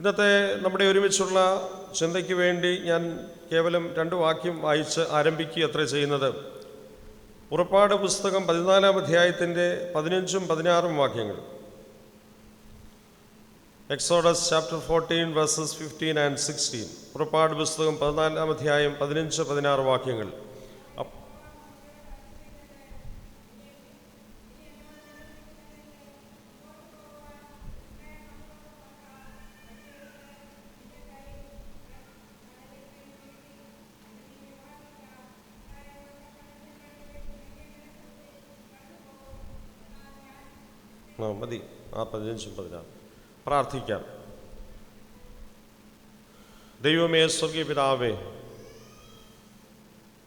ഇന്നത്തെ നമ്മുടെ ഒരുമിച്ചുള്ള ചിന്തയ്ക്ക് വേണ്ടി ഞാൻ കേവലം 2 വാക്യം വായിച്ച് ആരംഭിക്കുക അത്ര ചെയ്യുന്നത്. പുറപ്പാട് പുസ്തകം 14-ാം അധ്യായത്തിൻ്റെ 15ഉം 16ഉം വാക്യങ്ങൾ. Exodus chapter 14 versus 15 and 16. പുറപ്പാട് പുസ്തകം 14-ാം അധ്യായം 15-16 വാക്യങ്ങൾ. മതി 15-16 പ്രാർത്ഥിക്കാം. ദൈവമേ, സ്വർഗീയ പിതാവേ,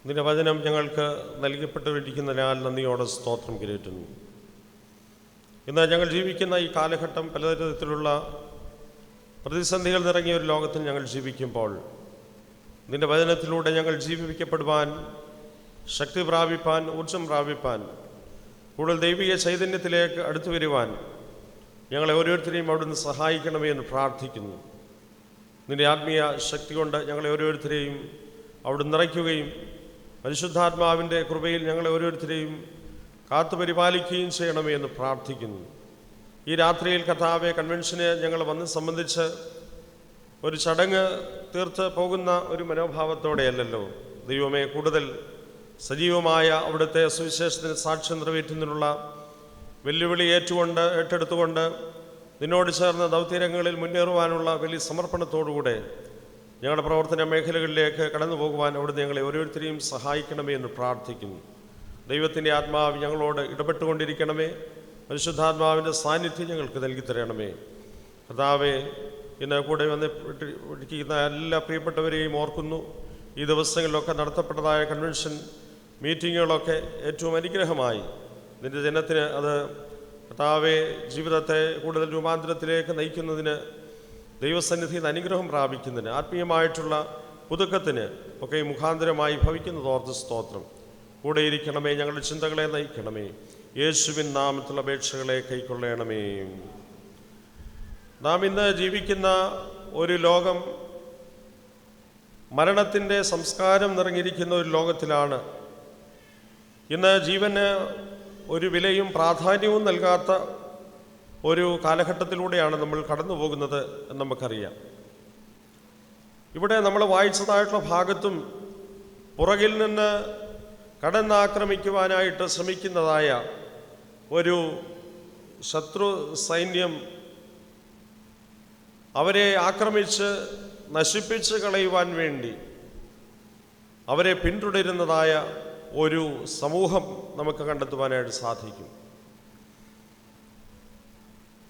നിന്റെ വചനം ഞങ്ങൾക്ക് നൽകപ്പെട്ടിരിക്കുന്നതിനാൽ നന്ദിയോടെ സ്തോത്രം കരേറ്റുന്നു. ഇന്ന് ഞങ്ങൾ ജീവിക്കുന്ന ഈ കാലഘട്ടം പലതരത്തിലുള്ള പ്രതിസന്ധികൾ നിറങ്ങിയ ഒരു ലോകത്തിൽ ഞങ്ങൾ ജീവിക്കുമ്പോൾ നിന്റെ വചനത്തിലൂടെ ഞങ്ങൾ ജീവിപ്പിക്കപ്പെടുവാൻ, ശക്തി പ്രാപിപ്പാൻ, ഊർജം പ്രാപിപ്പാൻ, കൂടുതൽ ദൈവിക ചൈതന്യത്തിലേക്ക് അടുത്തു വരുവാൻ ഞങ്ങളെ ഓരോരുത്തരെയും അവിടുന്ന് സഹായിക്കണമേ എന്ന് പ്രാർത്ഥിക്കുന്നു. നിന്റെ ആത്മീയ ശക്തി കൊണ്ട് ഞങ്ങളെ ഓരോരുത്തരെയും അവിടുന്ന് നിറയ്ക്കുകയും പരിശുദ്ധാത്മാവിൻ്റെ കൃപയിൽ ഞങ്ങളെ ഓരോരുത്തരെയും കാത്തുപരിപാലിക്കുകയും ചെയ്യണമേ എന്ന് പ്രാർത്ഥിക്കുന്നു. ഈ രാത്രിയിൽ കർത്താവെ, കൺവെൻഷന് ഞങ്ങൾ വന്ന് സംബന്ധിച്ച് ഒരു ചടങ്ങ് തീർത്ത് പോകുന്ന ഒരു മനോഭാവത്തോടെയല്ലല്ലോ ദൈവമേ, കൂടുതൽ സജീവമായ അവിടുത്തെ സുവിശേഷത്തിന് സാക്ഷ്യം നിറവേറ്റുന്നതിനുള്ള വെല്ലുവിളി ഏറ്റെടുത്തുകൊണ്ട് നിന്നോട് ചേർന്ന ദൗത്യരംഗങ്ങളിൽ മുന്നേറുവാനുള്ള വലിയ സമർപ്പണത്തോടുകൂടെ ഞങ്ങളുടെ പ്രവർത്തന മേഖലകളിലേക്ക് കടന്നു പോകുവാൻ അവിടുന്ന് ഞങ്ങളെ ഓരോരുത്തരെയും സഹായിക്കണമേ എന്ന് പ്രാർത്ഥിക്കുന്നു. ദൈവത്തിൻ്റെ ആത്മാവ് ഞങ്ങളോട് ഇടപെട്ടുകൊണ്ടിരിക്കണമേ. പരിശുദ്ധാത്മാവിൻ്റെ സാന്നിധ്യം ഞങ്ങൾക്ക് നൽകിത്തരണമേ. കർത്താവേ, ഇന്ന് കൂടെ വന്നിരിക്കുന്ന എല്ലാ പ്രിയപ്പെട്ടവരെയും ഓർക്കുന്നു. ഈ ദിവസങ്ങളിലൊക്കെ നടത്തപ്പെട്ടതായ കൺവെൻഷൻ മീറ്റിങ്ങുകളൊക്കെ ഏറ്റവും അനുഗ്രഹമായി നിന്റെ ജനത്തിന് അത് കർത്താവെ ജീവിതത്തെ കൂടുതൽ രൂപാന്തരത്തിലേക്ക് നയിക്കുന്നതിന്, ദൈവസന്നിധിയിൽ നിന്ന് അനുഗ്രഹം പ്രാപിക്കുന്നതിന്, ആത്മീയമായിട്ടുള്ള പുതുക്കത്തിന് ഒക്കെ മുഖാന്തരമായി ഭവിക്കുന്നതോർത്ത് സ്തോത്രം. കൂടെ ഇരിക്കണമേ, ഞങ്ങളുടെ ചിന്തകളെ നയിക്കണമേ. യേശുവിൻ നാമത്തിലുള്ള അപേക്ഷകളെ കൈക്കൊള്ളണമേ. നാം ഇന്ന് ജീവിക്കുന്ന ഒരു ലോകം മരണത്തിൻ്റെ സംസ്കാരം നിറഞ്ഞിരിക്കുന്ന ഒരു ലോകത്തിലാണ്. ഇന്ന് ജീവന് ഒരു വിലയും പ്രാധാന്യവും നൽകാത്ത ഒരു കാലഘട്ടത്തിലൂടെയാണ് നമ്മൾ കടന്നു പോകുന്നത് എന്ന് നമുക്കറിയാം. ഇവിടെ നമ്മൾ വായിച്ചതായിട്ടുള്ള ഭാഗത്തും പുറകിൽ നിന്ന് കടന്നാക്രമിക്കുവാനായിട്ട് ശ്രമിക്കുന്നതായ ഒരു ശത്രു സൈന്യം അവരെ ആക്രമിച്ച് നശിപ്പിച്ച് കളയുവാൻ വേണ്ടി അവരെ പിന്തുടരുന്നതായ ഒരു സമൂഹം നമുക്ക് കണ്ടെത്തുവാനായിട്ട് സാധിക്കും.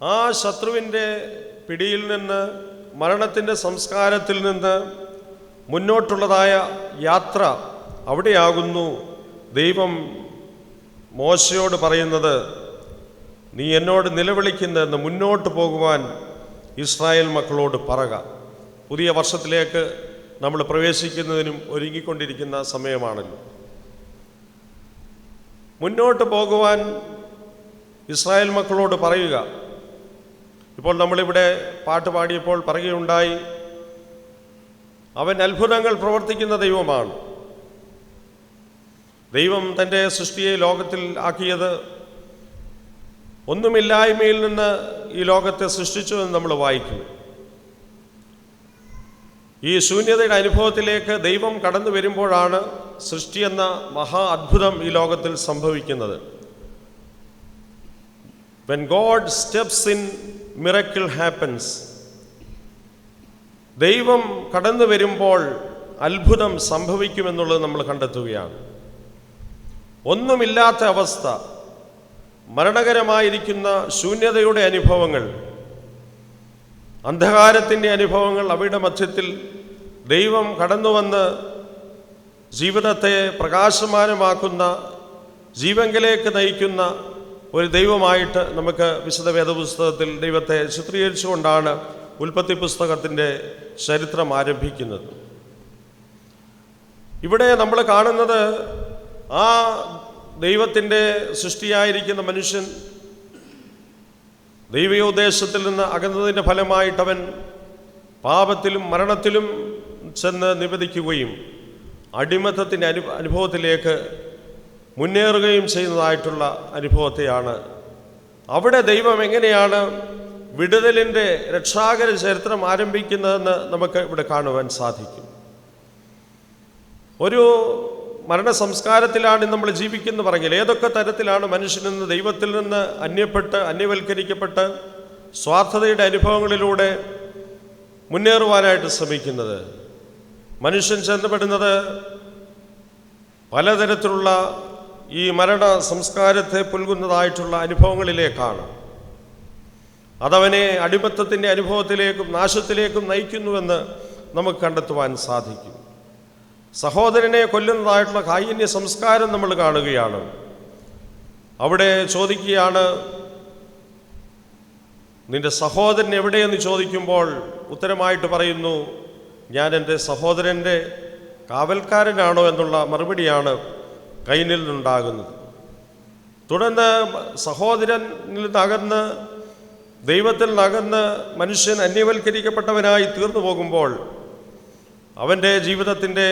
ആ ശത്രുവിൻ്റെ പിടിയിൽ നിന്ന്, മരണത്തിൻ്റെ സംസ്കാരത്തിൽ നിന്ന് മുന്നോട്ടുള്ളതായ യാത്ര അവിടെയാകുന്നു ദൈവം മോശയോട് പറയുന്നത്, നീ എന്നോട് നിലവിളിക്കുന്നതെന്ന് മുന്നോട്ട് പോകുവാൻ ഇസ്രായേൽ മക്കളോട് പറക. പുതിയ വർഷത്തിലേക്ക് നമ്മൾ പ്രവേശിക്കുന്നതിനും ഒരുങ്ങിക്കൊണ്ടിരിക്കുന്ന സമയമാണല്ലോ. മുന്നോട്ട് പോകുവാൻ ഇസ്രായേൽ മക്കളോട് പറയുക. ഇപ്പോൾ നമ്മളിവിടെ പാട്ട് പാടിയപ്പോൾ പറയുകയുണ്ടായി, അവൻ അത്ഭുതങ്ങൾ പ്രവർത്തിക്കുന്ന ദൈവമാണ്. ദൈവം തൻ്റെ സൃഷ്ടിയെ ലോകത്തിൽ ആക്കിയത് ഒന്നുമില്ലായ്മയിൽ നിന്ന് ഈ ലോകത്തെ സൃഷ്ടിച്ചു എന്ന് നമ്മൾ വായിക്കുന്നു. ഈ ശൂന്യതയുടെ അനുഭവത്തിലേക്ക് ദൈവം കടന്നു വരുമ്പോഴാണ് സൃഷ്ടി എന്ന മഹാ അത്ഭുതം ഈ ലോകത്തിൽ സംഭവിക്കുന്നത്. When God steps in, miracle happens. ദൈവം കടന്നു വരുമ്പോൾ അത്ഭുതം സംഭവിക്കുമെന്നുള്ളത് നമ്മൾ കണ്ടെത്തുകയാണ്. ഒന്നുമില്ലാത്ത അവസ്ഥ, മരണകരമായിരിക്കുന്ന ശൂന്യതയുടെ അനുഭവങ്ങൾ, അന്ധകാരത്തിൻ്റെ അനുഭവങ്ങൾ, അവയുടെ മധ്യത്തിൽ ദൈവം കടന്നുവന്ന് ജീവിതത്തെ പ്രകാശമാനമാക്കുന്ന, ജീവങ്കലേക്ക് നയിക്കുന്ന ഒരു ദൈവമായിട്ട് നമുക്ക് വിശുദ്ധ വേദപുസ്തകത്തിൽ ദൈവത്തെ ചിത്രീകരിച്ചുകൊണ്ടാണ് ഉൽപ്പത്തി പുസ്തകത്തിൻ്റെ ചരിത്രം ആരംഭിക്കുന്നത്. ഇവിടെ നമ്മൾ കാണുന്നത് ആ ദൈവത്തിൻ്റെ സൃഷ്ടിയായിരിക്കുന്ന മനുഷ്യൻ ദൈവീയോദ്ദേശത്തിൽ നിന്ന് അകന്നതിൻ്റെ ഫലമായിട്ടവൻ പാപത്തിലും മരണത്തിലും ചെന്ന് നിബന്ധിക്കുകയും അടിമത്തത്തിൻ്റെ അനുഭവത്തിലേക്ക് മുന്നേറുകയും ചെയ്യുന്നതായിട്ടുള്ള അനുഭവത്തെയാണ്. അവിടെ ദൈവം എങ്ങനെയാണ് വിടുതലിൻ്റെ രക്ഷാകര ചരിത്രം ആരംഭിക്കുന്നതെന്ന് നമുക്ക് ഇവിടെ കാണുവാൻ സാധിക്കും. ഒരു മരണസംസ്കാരത്തിലാണ് നമ്മൾ ജീവിക്കുന്നത് പറഞ്ഞാൽ ഏതൊക്കെ തരത്തിലാണ് മനുഷ്യനെന്ന് ദൈവത്തിൽ നിന്ന് അന്യവൽക്കരിക്കപ്പെട്ട് സ്വാർത്ഥതയുടെ അനുഭവങ്ങളിലൂടെ മുന്നേറുവാനായിട്ട് ശ്രമിക്കുന്നത്. മനുഷ്യൻ ചെന്നപ്പെടുന്നത് പലതരത്തിലുള്ള ഈ മരണ സംസ്കാരത്തെ പുൽകുന്നതായിട്ടുള്ള അനുഭവങ്ങളിലേക്കാണ്. അതവനെ അടിമത്തത്തിൻ്റെ അനുഭവത്തിലേക്കും നാശത്തിലേക്കും നയിക്കുന്നുവെന്ന് നമുക്ക് കണ്ടെത്തുവാൻ സാധിക്കും. സഹോദരനെ കൊല്ലുന്നതായിട്ടുള്ള കായിന്യ സംസ്കാരം നമ്മൾ കാണുകയാണ്. അവിടെ ചോദിക്കുകയാണ്, നിന്റെ സഹോദരൻ എവിടെയെന്ന് ചോദിക്കുമ്പോൾ ഉത്തരമായിട്ട് പറയുന്നു, ഞാൻ എൻ്റെ സഹോദരൻ്റെ കാവൽക്കാരനാണോ എന്നുള്ള മറുപടിയാണ് കൈനിൽ നിന്നുണ്ടാകുന്നത്. തുടർന്ന് സഹോദരനിൽ നിന്നകന്ന് ദൈവത്തിൽ നിന്നകന്ന് മനുഷ്യൻ അന്യവൽക്കരിക്കപ്പെട്ടവനായി തീർന്നു പോകുമ്പോൾ അവൻ്റെ ജീവിതത്തിൻ്റെ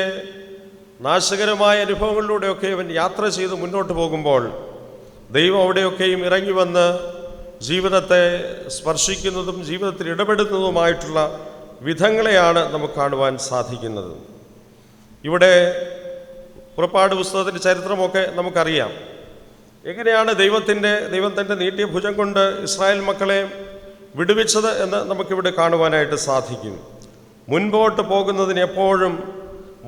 നാശകരമായ അനുഭവങ്ങളിലൂടെയൊക്കെ അവൻ യാത്ര ചെയ്ത് മുന്നോട്ട് പോകുമ്പോൾ ദൈവം അവിടെയൊക്കെയും ഇറങ്ങി വന്ന് ജീവിതത്തെ സ്പർശിക്കുന്നതും ജീവിതത്തിൽ ഇടപെടുന്നതുമായിട്ടുള്ള വിധങ്ങളെയാണ് നമുക്ക് കാണുവാൻ സാധിക്കുന്നത്. ഇവിടെ പുറപ്പാട് പുസ്തകത്തിൻ്റെ ചരിത്രമൊക്കെ നമുക്കറിയാം. എങ്ങനെയാണ് ദൈവം തൻ്റെ നീട്ടിയ ഭുജം കൊണ്ട് ഇസ്രായേൽ മക്കളെ വിടുവിച്ചത് എന്ന് നമുക്കിവിടെ കാണുവാനായിട്ട് സാധിക്കും. മുൻപോട്ട് പോകുന്നതിന് എപ്പോഴും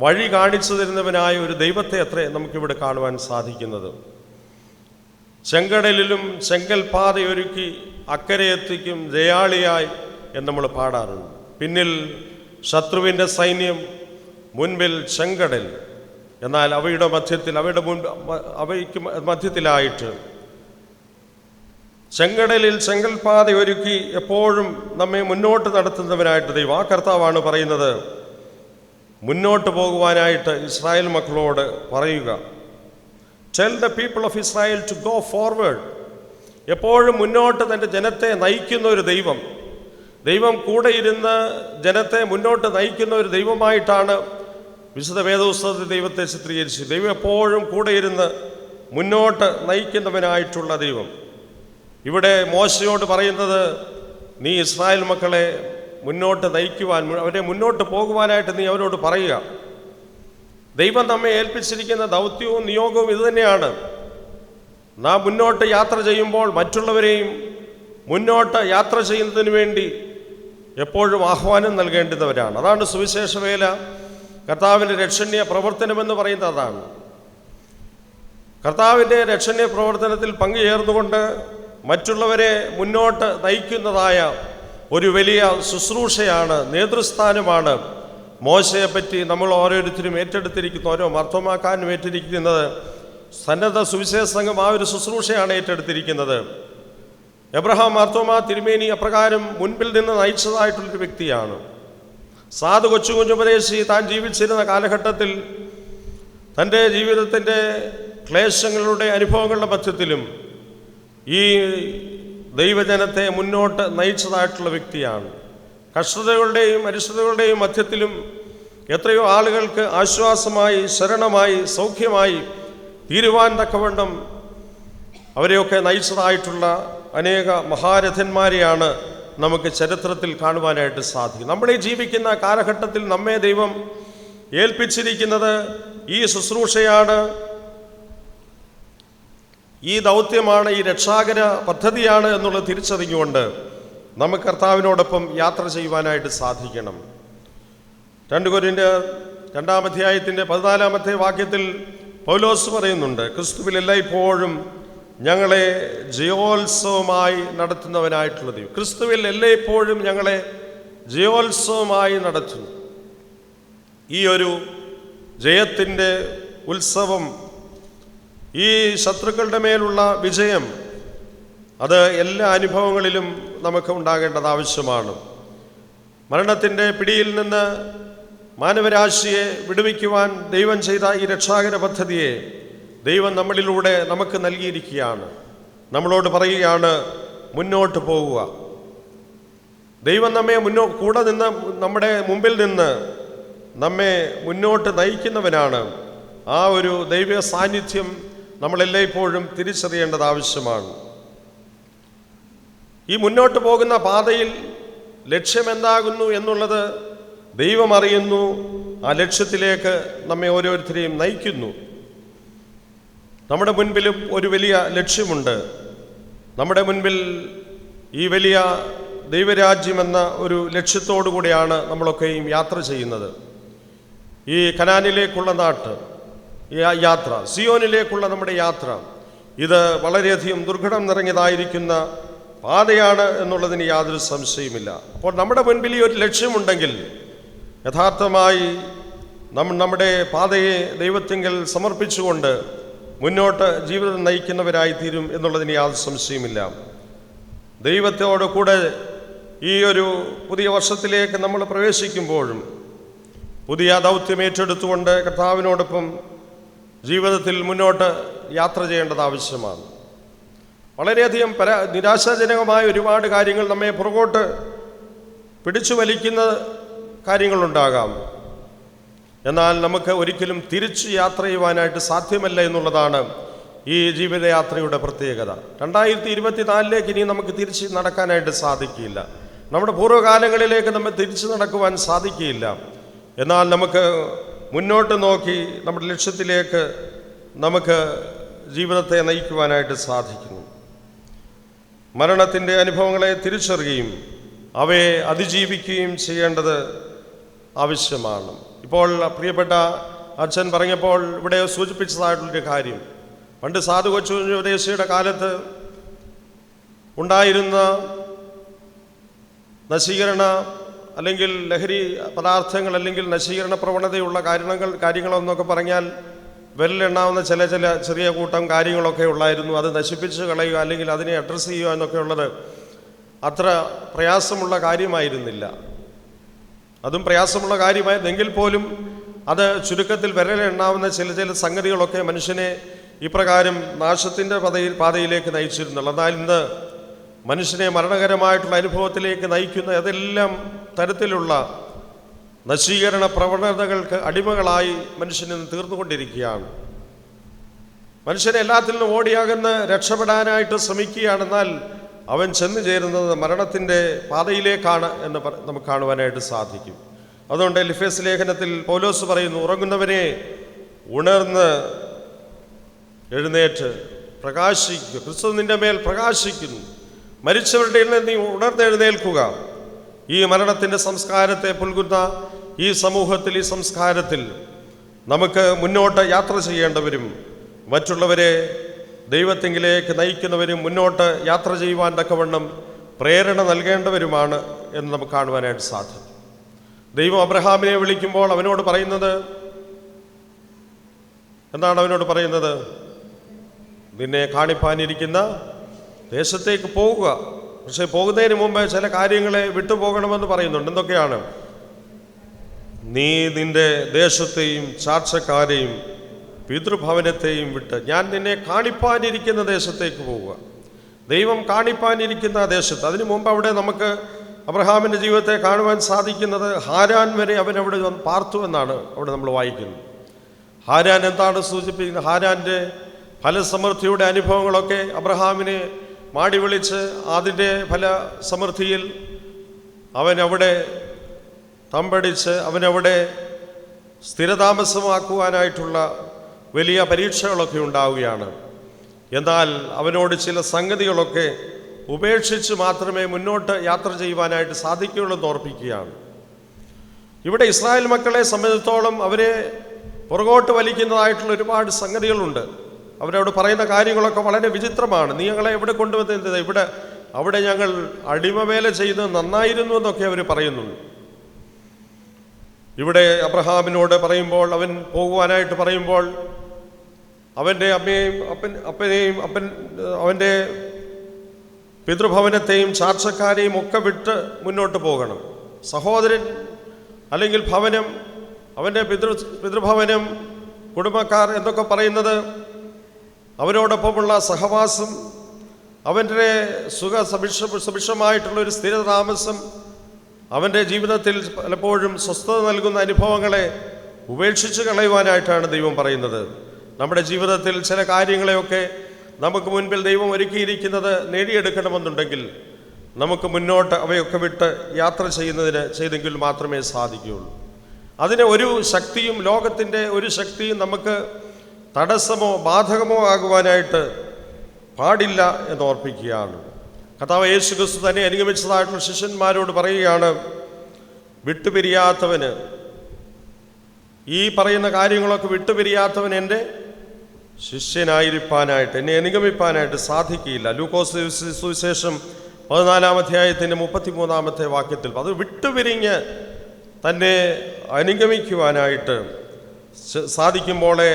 വഴി കാണിച്ചു തരുന്നവനായ ഒരു ദൈവത്തെ അത്രേ നമുക്കിവിടെ കാണുവാൻ സാധിക്കുന്നത്. ചെങ്കടലിലും ചെങ്കൽ പാതയൊരുക്കി അക്കരെ എത്തിക്കും ജയാളിയായി എന്ന് നമ്മൾ പാടാറുണ്ട്. പിന്നിൽ ശത്രുവിൻ്റെ സൈന്യം, മുൻപിൽ ചെങ്കടൽ. എന്നാൽ അവയ്ക്ക് മധ്യത്തിലായിട്ട് ചെങ്കടലിൽ ചെങ്കൽപാത ഒരുക്കി എപ്പോഴും നമ്മെ മുന്നോട്ട് നടത്തുന്നവനായിട്ട് ദൈവം, ആ കർത്താവാണ് പറയുന്നത്, മുന്നോട്ട് പോകുവാനായിട്ട് ഇസ്രായേൽ മക്കളോട് പറയുക. Tell the people of Israel to go forward. എപ്പോഴും മുന്നോട്ട് തൻ്റെ ജനത്തെ നയിക്കുന്ന ഒരു ദൈവം കൂടെ ഇരുന്ന് ജനത്തെ മുന്നോട്ട് നയിക്കുന്ന ഒരു ദൈവമായിട്ടാണ് വിശുദ്ധ വേദപുസ്തകത്തിൽ ദൈവത്തെ ചിത്രീകരിച്ചു. ദൈവം എപ്പോഴും കൂടെ ഇരുന്ന് മുന്നോട്ട് നയിക്കുന്നവനായിട്ടുള്ള ദൈവം. ഇവിടെ മോശയോട് പറയുന്നത്, നീ ഇസ്രായേൽ മക്കളെ മുന്നോട്ട് നയിക്കുവാൻ, അവരെ മുന്നോട്ട് പോകുവാനായിട്ട് നീ അവരോട് പറയുക. ദൈവം നമ്മെ ഏൽപ്പിച്ചിരിക്കുന്ന ദൗത്യവും നിയോഗവും ഇതുതന്നെയാണ്. നാം മുന്നോട്ട് യാത്ര ചെയ്യുമ്പോൾ മറ്റുള്ളവരെയും മുന്നോട്ട് യാത്ര ചെയ്യുന്നതിന് വേണ്ടി എപ്പോഴും ആഹ്വാനം നൽകേണ്ടുന്നവരാണ്. അതാണ് സുവിശേഷ വേല, കർത്താവിൻ്റെ രക്ഷണീയ പ്രവർത്തനമെന്ന് പറയുന്നത് അതാണ്. കർത്താവിൻ്റെ രക്ഷണീയ പ്രവർത്തനത്തിൽ പങ്കുചേർന്നുകൊണ്ട് മറ്റുള്ളവരെ മുന്നോട്ട് നയിക്കുന്നതായ ഒരു വലിയ ശുശ്രൂഷയാണ്, നേതൃസ്ഥാനമാണ് മോശയെപ്പറ്റി നമ്മൾ ഓരോരുത്തരും ഏറ്റെടുത്തിരിക്കുന്നത്. ഓരോ മർത്തോമാക്കാനും ഏറ്റെടുത്തിരിക്കുന്നത് സന്നദ്ധ സുവിശേഷ സംഘം ആ ഒരു ശുശ്രൂഷയാണ് ഏറ്റെടുത്തിരിക്കുന്നത്. എബ്രഹാം മാർത്തോമാ തിരുമേനി അപ്രകാരം മുൻപിൽ നിന്ന് നയിച്ചതായിട്ടുള്ളൊരു വ്യക്തിയാണ്. സാധു കൊച്ചുകുഞ്ഞുപദേശി താൻ ജീവിച്ചിരുന്ന കാലഘട്ടത്തിൽ തൻ്റെ ജീവിതത്തിൻ്റെ ക്ലേശങ്ങളുടെ അനുഭവങ്ങളുടെ മധ്യത്തിലും ഈ ദൈവജനത്തെ മുന്നോട്ട് നയിച്ചതായിട്ടുള്ള വ്യക്തിയാണ്. കഷ്ടതകളുടെയും അരിഷ്ടതകളുടെയും മധ്യത്തിലും എത്രയോ ആളുകൾക്ക് ആശ്വാസമായി, ശരണമായി, സൗഖ്യമായി തീരുവാൻ തക്കവണ്ണം അവരെയൊക്കെ നയിച്ചതായിട്ടുള്ള അനേക മഹാരഥന്മാരെയാണ് നമുക്ക് ചരിത്രത്തിൽ കാണുവാനായിട്ട് സാധിക്കും. നമ്മൾ ഈ ജീവിക്കുന്ന കാലഘട്ടത്തിൽ നമ്മെ ദൈവം ഏൽപ്പിച്ചിരിക്കുന്നത് ഈ ശുശ്രൂഷയാണ്, ഈ ദൗത്യമാണ്, ഈ രക്ഷാകര പദ്ധതിയാണ് എന്നുള്ളത് തിരിച്ചറിഞ്ഞുകൊണ്ട് നമുക്ക് കർത്താവിനോടൊപ്പം യാത്ര ചെയ്യുവാനായിട്ട് സാധിക്കണം. 2 കൊരിന്ത്യർ 2-ാം അധ്യായത്തിൻ്റെ 14-ാമത്തെ വാക്യത്തിൽ പൗലോസ് പറയുന്നുണ്ട്, ക്രിസ്തുവിൽ എല്ലായ്പ്പോഴും ഞങ്ങളെ ജയോത്സവമായി നടത്തുന്നവനായിട്ടുള്ള ദൈവം. ക്രിസ്തുവിൽ എല്ലായ്പ്പോഴും ഞങ്ങളെ ജയോത്സവമായി നടത്തുന്നു. ഈ ഒരു ജയത്തിൻ്റെ ഉത്സവം, ഈ ശത്രുക്കളുടെ മേലുള്ള വിജയം, അത് എല്ലാ അനുഭവങ്ങളിലും നമുക്ക് ഉണ്ടാകേണ്ടത് ആവശ്യമാണ്. മരണത്തിൻ്റെ പിടിയിൽ നിന്ന് മാനവരാശിയെ വിടുവിക്കുവാൻ ദൈവം ചെയ്ത ഈ രക്ഷാകര പദ്ധതിയെ ദൈവം നമ്മളിലൂടെ നമുക്ക് നൽകിയിരിക്കുകയാണ്. നമ്മളോട് പറയുകയാണ്, മുന്നോട്ട് പോവുക. ദൈവം നമ്മെ കൂടെ നിന്ന് നമ്മുടെ മുമ്പിൽ നിന്ന് നമ്മെ മുന്നോട്ട് നയിക്കുന്നവനാണ്. ആ ഒരു ദൈവിക സാന്നിധ്യം നമ്മളെല്ലായ്പ്പോഴും തിരിച്ചറിയേണ്ടത് ആവശ്യമാണ്. ഈ മുന്നോട്ട് പോകുന്ന പാതയിൽ ലക്ഷ്യമെന്താകുന്നു എന്നുള്ളത് ദൈവം അറിയുന്നു. ആ ലക്ഷ്യത്തിലേക്ക് നമ്മെ ഓരോരുത്തരെയും നയിക്കുന്നു. നമ്മുടെ മുൻപിലും ഒരു വലിയ ലക്ഷ്യമുണ്ട്. നമ്മുടെ മുൻപിൽ ഈ വലിയ ദൈവരാജ്യമെന്ന ഒരു ലക്ഷ്യത്തോടു കൂടിയാണ് നമ്മളൊക്കെയും യാത്ര ചെയ്യുന്നത്. ഈ കനാനിലേക്കുള്ള ഈ യാത്ര, സിയോനിലേക്കുള്ള നമ്മുടെ യാത്ര, ഇത് വളരെയധികം ദുർഘടം നിറഞ്ഞതായിരിക്കുന്ന പാതയാണ് എന്നുള്ളതിന് യാതൊരു സംശയമില്ല. അപ്പോൾ നമ്മുടെ മുൻപിൽ ഈ ഒരു ലക്ഷ്യമുണ്ടെങ്കിൽ യഥാർത്ഥമായി നമ്മുടെ പാതയെ ദൈവത്തിങ്കൽ സമർപ്പിച്ചുകൊണ്ട് മുന്നോട്ട് ജീവിതം നയിക്കുന്നവരായി തീരും എന്നുള്ളതിന് യാതൊരു സംശയമില്ല. ദൈവത്തോട് കൂടെ ഈ ഒരു പുതിയ വർഷത്തിലേക്ക് നമ്മൾ പ്രവേശിക്കുമ്പോഴും പുതിയ ദൗത്യം ഏറ്റെടുത്തുകൊണ്ട് കർത്താവിനോടൊപ്പം ജീവിതത്തിൽ മുന്നോട്ട് യാത്ര ചെയ്യേണ്ടത് ആവശ്യമാണ്. വളരെയധികം നിരാശാജനകമായ ഒരുപാട് കാര്യങ്ങൾ നമ്മെ പുറകോട്ട് പിടിച്ചു വലിക്കുന്ന കാര്യങ്ങളുണ്ടാകാം. എന്നാൽ നമുക്ക് ഒരിക്കലും തിരിച്ചു യാത്ര ചെയ്യുവാനായിട്ട് സാധ്യമല്ല എന്നുള്ളതാണ് ഈ ജീവിതയാത്രയുടെ പ്രത്യേകത. 2024 ഇനി നമുക്ക് തിരിച്ച് നടക്കാനായിട്ട് സാധിക്കില്ല. നമ്മുടെ പൂർവ്വകാലങ്ങളിലേക്ക് നമ്മൾ തിരിച്ചു നടക്കുവാൻ സാധിക്കില്ല. എന്നാൽ നമുക്ക് മുന്നോട്ട് നോക്കി നമ്മുടെ ലക്ഷ്യത്തിലേക്ക് നമുക്ക് ജീവിതത്തെ നയിക്കുവാനായിട്ട് സാധിക്കുന്നു. മരണത്തിൻ്റെ അനുഭവങ്ങളെ തിരിച്ചറിയുകയും അവയെ അതിജീവിക്കുകയും ചെയ്യേണ്ടത് ആവശ്യമാണ്. ഇപ്പോൾ പ്രിയപ്പെട്ട അച്ഛൻ പറഞ്ഞപ്പോൾ ഇവിടെ സൂചിപ്പിച്ചതായിട്ടുള്ളൊരു കാര്യം, പണ്ട് സാധു കൊച്ചുപദേശിയുടെ കാലത്ത് ഉണ്ടായിരുന്ന നശീകരണ അല്ലെങ്കിൽ ലഹരി പദാർത്ഥങ്ങൾ അല്ലെങ്കിൽ നശീകരണ പ്രവണതയുള്ള കാര്യങ്ങളെന്നൊക്കെ പറഞ്ഞാൽ വിരലെണ്ണാവുന്ന ചില ചെറിയ കൂട്ടം കാര്യങ്ങളൊക്കെ ഉള്ളായിരുന്നു. അത് നശിപ്പിച്ച് കളയുക അല്ലെങ്കിൽ അതിനെ അഡ്രസ്സ് ചെയ്യുക എന്നൊക്കെ ഉള്ളത് അത്ര പ്രയാസമുള്ള കാര്യമായിരുന്നില്ല. അതും പ്രയാസമുള്ള കാര്യമായിരുന്നെങ്കിൽ പോലും അത് ചുരുക്കത്തിൽ വിരലെണ്ണാവുന്ന ചില സംഗതികളൊക്കെ മനുഷ്യനെ ഇപ്രകാരം നാശത്തിൻ്റെ പാതയിലേക്ക് നയിച്ചിരുന്നുള്ളൂ. എന്നാൽ ഇന്ന് മനുഷ്യനെ മരണകരമായിട്ടുള്ള അനുഭവത്തിലേക്ക് നയിക്കുന്ന ഏതെല്ലാം തരത്തിലുള്ള നശീകരണ പ്രവണതകൾക്ക് അടിമകളായി മനുഷ്യന് തീർന്നുകൊണ്ടിരിക്കുകയാണ്. മനുഷ്യനെ എല്ലാത്തിൽ നിന്നും ഓടിയാകുന്ന രക്ഷപ്പെടാനായിട്ട് ശ്രമിക്കുകയാണെന്നാൽ അവൻ ചെന്നു ചേരുന്നത് മരണത്തിൻ്റെ പാതയിലേക്കാണ് എന്ന് നമുക്ക് കാണുവാനായിട്ട് സാധിക്കും. അതുകൊണ്ട് എഫേസ്യ ലേഖനത്തിൽ പൗലോസ് പറയുന്നു, ഉറങ്ങുന്നവനെ ഉണർന്ന് എഴുന്നേറ്റ് പ്രകാശിക്കുക, ക്രിസ്തു നിന്റെ മേൽ പ്രകാശിക്കുന്നു, മരിച്ചവരുടെ നീ ഉണർന്നെഴുന്നേൽക്കുക. ഈ മരണത്തിൻ്റെ സംസ്കാരത്തെ പുൽകുന്ന ഈ സമൂഹത്തിൽ, ഈ സംസ്കാരത്തിൽ നമുക്ക് മുന്നോട്ട് യാത്ര ചെയ്യേണ്ടവരും മറ്റുള്ളവരെ ദൈവത്തിങ്കിലേക്ക് നയിക്കുന്നവരും മുന്നോട്ട് യാത്ര ചെയ്യുവാൻ തക്കവണ്ണം പ്രേരണ നൽകേണ്ടവരുമാണ് എന്ന് നമുക്ക് കാണുവാനായിട്ട് സാധിക്കും. ദൈവം അബ്രഹാമിനെ വിളിക്കുമ്പോൾ അവനോട് പറയുന്നത് എന്താണ്? അവനോട് പറയുന്നത്, നിന്നെ കാണിപ്പാനിരിക്കുന്ന ദേശത്തേക്ക് പോകുക. പക്ഷെ പോകുന്നതിന് മുമ്പ് ചില കാര്യങ്ങളെ വിട്ടുപോകണമെന്ന് പറയുന്നുണ്ട്. എന്തൊക്കെയാണ്? നീ നിന്റെ ദേശത്തെയും ചാർച്ചക്കാരെയും പിതൃഭവനത്തെയും വിട്ട് ഞാൻ നിന്നെ കാണിപ്പാനിരിക്കുന്ന ദേശത്തേക്ക് പോവുക. ദൈവം കാണിപ്പാനിരിക്കുന്ന ദേശത്ത്. അതിനു മുമ്പ് അവിടെ നമുക്ക് അബ്രഹാമിൻ്റെ ജീവിതത്തെ കാണുവാൻ സാധിക്കുന്നത് ഹാരാൻ വരെ അവനവിടെ പാർത്തു എന്നാണ് അവിടെ നമ്മൾ വായിക്കുന്നത്. ഹാരാൻ എന്താണ് സൂചിപ്പിക്കുന്നത്? ഹാരാൻ്റെ ഫലസമൃദ്ധിയുടെ അനുഭവങ്ങളൊക്കെ അബ്രഹാമിനെ മാടി വിളിച്ച് അതിൻ്റെ ഫലസമൃദ്ധിയിൽ അവനവിടെ തമ്പടിച്ച് അവനവിടെ സ്ഥിരതാമസമാക്കുവാനായിട്ടുള്ള വലിയ പരീക്ഷകളൊക്കെ ഉണ്ടാവുകയാണ്. എന്നാൽ അവനോട് ചില സംഗതികളൊക്കെ ഉപേക്ഷിച്ച് മാത്രമേ മുന്നോട്ട് യാത്ര ചെയ്യുവാനായിട്ട് സാധിക്കുകയുള്ളൂ എന്ന് ഓർപ്പിക്കുകയാണ്. ഇവിടെ ഇസ്രായേൽ മക്കളെ സംബന്ധിച്ചിടത്തോളം അവരെ പുറകോട്ട് വലിക്കുന്നതായിട്ടുള്ള ഒരുപാട് സംഗതികളുണ്ട്. അവരോട് പറയുന്ന കാര്യങ്ങളൊക്കെ വളരെ വിചിത്രമാണ്. നീ ഞങ്ങളെ എവിടെ കൊണ്ടുവന്നത്? അവിടെ ഞങ്ങൾ അടിമവേല ചെയ്യുന്നത് നന്നായിരുന്നു എന്നൊക്കെ അവർ പറയുന്നുണ്ട്. ഇവിടെ അബ്രഹാമിനോട് പറയുമ്പോൾ, അവൻ പോകുവാനായിട്ട് പറയുമ്പോൾ അവൻ്റെ അമ്മയെയും അപ്പനെയും അവൻ്റെ പിതൃഭവനത്തെയും ചാർച്ചക്കാരെയും ഒക്കെ വിട്ട് മുന്നോട്ട് പോകണം. സഹോദരൻ അല്ലെങ്കിൽ ഭവനം, അവൻ്റെ പിതൃഭവനം, കുടുംബക്കാർ എന്നൊക്കെ പറയുന്നത് അവരോടൊപ്പമുള്ള സഹവാസം, അവൻ്റെ സുഖസഭിക്ഷമായിട്ടുള്ളൊരു സ്ഥിരതാമസം, അവൻ്റെ ജീവിതത്തിൽ പലപ്പോഴും സ്വസ്ഥത നൽകുന്ന അനുഭവങ്ങളെ ഉപേക്ഷിച്ച് കളയുവാനായിട്ടാണ് ദൈവം പറയുന്നത്. നമ്മുടെ ജീവിതത്തിൽ ചില കാര്യങ്ങളെയൊക്കെ നമുക്ക് മുൻപിൽ ദൈവം ഒരുക്കിയിരിക്കുന്നത് നേടിയെടുക്കണമെന്നുണ്ടെങ്കിൽ നമുക്ക് മുന്നോട്ട് അവയൊക്കെ വിട്ട് യാത്ര ചെയ്തെങ്കിൽ മാത്രമേ സാധിക്കുകയുള്ളൂ. അതിന് ഒരു ശക്തിയും, ലോകത്തിൻ്റെ ഒരു ശക്തിയും നമുക്ക് തടസ്സമോ ബാധകമോ ആകുവാനായിട്ട് പാടില്ല എന്ന് ഓർപ്പിക്കുകയാണ്. കർത്താവ് യേശു ക്രിസ്തു തന്നെ അനുഗമിച്ചതായിട്ടുള്ള ശിഷ്യന്മാരോട് പറയുകയാണ്, വിട്ടുപിരിയാത്തവന്, ഈ പറയുന്ന കാര്യങ്ങളൊക്കെ വിട്ടുപിരിയാത്തവൻ എൻ്റെ ശിഷ്യനായിരിക്കാനായിട്ട്, എന്നെ അനുഗമിപ്പാനായിട്ട് സാധിക്കുകയില്ല. ലൂക്കോസ് സുവിശേഷം 14-ാം അധ്യായത്തിൻ്റെ 33-ാമത്തെ വാക്യത്തിൽ അത് വിട്ടുപിരിഞ്ഞ് തന്നെ അനുഗമിക്കുവാനായിട്ട് സാധിക്കുമ്പോഴേ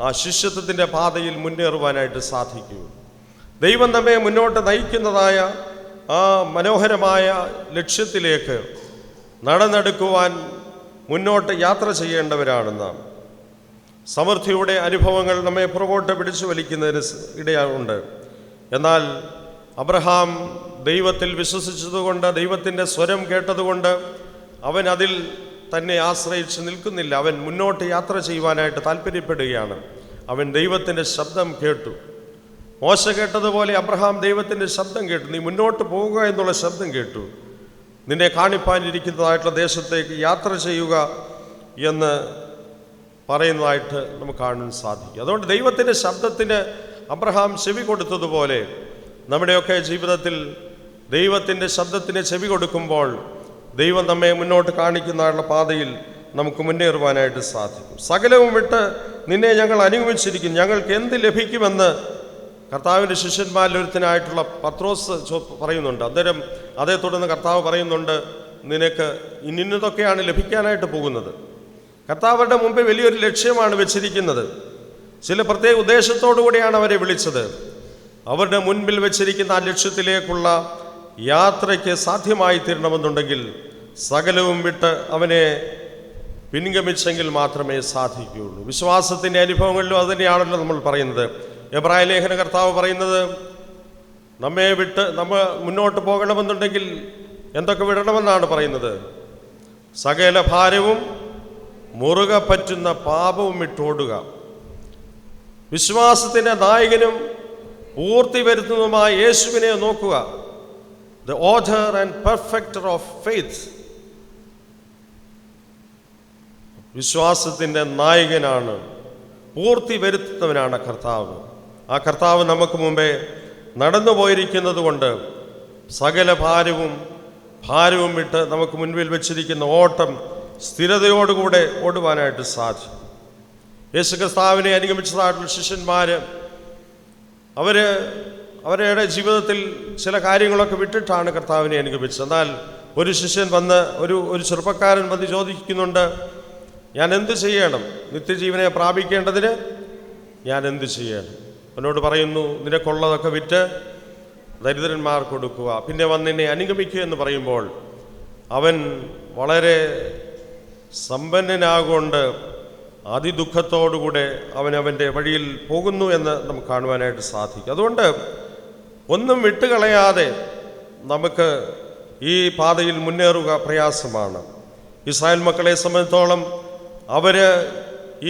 ആ ശിഷ്യത്വത്തിൻ്റെ പാതയിൽ മുന്നേറുവാനായിട്ട് സാധിക്കൂ. ദൈവം നമ്മെ മുന്നോട്ട് നയിക്കുന്നതായ ആ മനോഹരമായ ലക്ഷ്യത്തിലേക്ക് നടന്നെടുക്കുവാൻ മുന്നോട്ട് യാത്ര ചെയ്യേണ്ടവരാണ് നാം. സമൃദ്ധിയുടെ അനുഭവങ്ങൾ നമ്മെ പുറകോട്ട് പിടിച്ചു വലിക്കുന്നതിന് ഇടയുണ്ട്. എന്നാൽ അബ്രഹാം ദൈവത്തിൽ വിശ്വസിച്ചതുകൊണ്ട്, ദൈവത്തിൻ്റെ സ്വരം കേട്ടതുകൊണ്ട് അവൻ അതിൽ തന്നെ ആശ്രയിച്ച് നിൽക്കുന്നില്ല. അവൻ മുന്നോട്ട് യാത്ര ചെയ്യുവാനായിട്ട് താല്പര്യപ്പെടുകയാണ്. അവൻ ദൈവത്തിൻ്റെ ശബ്ദം കേട്ടു. മോശ കേട്ടതുപോലെ അബ്രഹാം ദൈവത്തിൻ്റെ ശബ്ദം കേട്ടു. നീ മുന്നോട്ട് പോവുക എന്നുള്ള ശബ്ദം കേട്ടു. നിന്നെ കാണിപ്പാനിരിക്കുന്നതായിട്ടുള്ള ദേശത്തേക്ക് യാത്ര ചെയ്യുക എന്ന് പറയുന്നതായിട്ട് നമുക്ക് കാണാൻ സാധിക്കും. അതുകൊണ്ട് ദൈവത്തിൻ്റെ ശബ്ദത്തിന് അബ്രഹാം ചെവി കൊടുത്തതുപോലെ നമ്മുടെയൊക്കെ ജീവിതത്തിൽ ദൈവത്തിൻ്റെ ശബ്ദത്തിന് ചെവി കൊടുക്കുമ്പോൾ ദൈവം നമ്മെ മുന്നോട്ട് കാണിക്കുന്നതായുള്ള പാതയിൽ നമുക്ക് മുന്നേറുവാനായിട്ട് സാധിക്കും. സകലവും വിട്ട് നിന്നെ ഞങ്ങൾ അനുഗമിച്ചിരിക്കുന്നു, ഞങ്ങൾക്ക് എന്ത് ലഭിക്കുമെന്ന് കർത്താവിൻ്റെ ശിഷ്യന്മാരിൽ ഒരുത്തനായിട്ടുള്ള പത്രോസ് പറയുന്നുണ്ട്. അന്നേരം അതേ തുടർന്ന് കർത്താവ് പറയുന്നുണ്ട്, നിനക്ക് ഇന്നതൊക്കെയാണ് ലഭിക്കാനായിട്ട് പോകുന്നത്. കർത്താവരുടെ മുമ്പിൽ വലിയൊരു ലക്ഷ്യമാണ് വെച്ചിരിക്കുന്നത്. ചില പ്രത്യേക ഉദ്ദേശത്തോടു കൂടിയാണ് അവരെ വിളിച്ചത്. അവരുടെ മുൻപിൽ വെച്ചിരിക്കുന്ന ആ ലക്ഷ്യത്തിലേക്കുള്ള യാത്രയ്ക്ക് സാധ്യമായി തീരണമെന്നുണ്ടെങ്കിൽ സകലവും വിട്ട് അവനെ പിൻഗമിച്ചെങ്കിൽ മാത്രമേ സാധിക്കുകയുള്ളൂ. വിശ്വാസത്തിൻ്റെ അനുഭവങ്ങളിലും അതുതന്നെയാണല്ലോ നമ്മൾ പറയുന്നത്. എബ്രായ ലേഖന കർത്താവ് പറയുന്നത്, നമ്മെ വിട്ട് നമ്മൾ മുന്നോട്ട് പോകണമെന്നുണ്ടെങ്കിൽ എന്തൊക്കെ വിടണമെന്നാണ് പറയുന്നത്? സകല ഭാരവും മുറുകെ പറ്റുന്ന പാപവും വിട്ടോടുക. വിശ്വാസത്തിൻ്റെ നായകനും പൂർത്തി വരുത്തുന്നതുമായ യേശുവിനെ നോക്കുക. The author and perfecter of faith. വിശ്വാസത്തിൻ്റെ നായകനാണ്, പൂർത്തി വരുത്തുന്നവനാണ് കർത്താവ്. ആ കർത്താവ് നമുക്ക് മുമ്പേ നടന്നു പോയിരിക്കുന്നത് കൊണ്ട് സകല ഭാരവും വിട്ട് നമുക്ക് മുൻപിൽ വെച്ചിരിക്കുന്ന ഓട്ടം സ്ഥിരതയോടുകൂടെ ഓടുവാനായിട്ട് സാധിക്കും. യേശു കർത്താവിനെ അനുഗമിച്ചതായിട്ടുള്ള ശിഷ്യന്മാർ അവരുടെ ജീവിതത്തിൽ ചില കാര്യങ്ങളൊക്കെ വിട്ടിട്ടാണ് കർത്താവിനെ അനുഗമിച്ചത്. എന്നാൽ ഒരു ശിഷ്യൻ വന്ന് ഒരു ചെറുപ്പക്കാരൻ വന്ന് ചോദിക്കുന്നുണ്ട്, ഞാൻ എന്ത് ചെയ്യണം? നിത്യജീവനെ പ്രാപിക്കേണ്ടതിന് ഞാൻ എന്ത് ചെയ്യണം? അവനോട് പറയുന്നു, നിനക്കുള്ളതൊക്കെ വിറ്റ് ദരിദ്രന്മാർക്ക് കൊടുക്കുക, പിന്നെ വന്ന് എന്നെ അനുഗമിക്കുക എന്ന് പറയുമ്പോൾ അവൻ വളരെ സമ്പന്നനാകൊണ്ട് അതിദുഃഖത്തോടുകൂടെ അവൻ്റെ വഴിയിൽ പോകുന്നു എന്ന് നമുക്ക് കാണുവാനായിട്ട് സാധിക്കും. അതുകൊണ്ട് ഒന്നും വിട്ടുകളയാതെ നമുക്ക് ഈ പാതയിൽ മുന്നേറുക പ്രയാസമാണ്. ഇസ്രായേൽ മക്കളെ സംബന്ധിച്ചോളം അവർ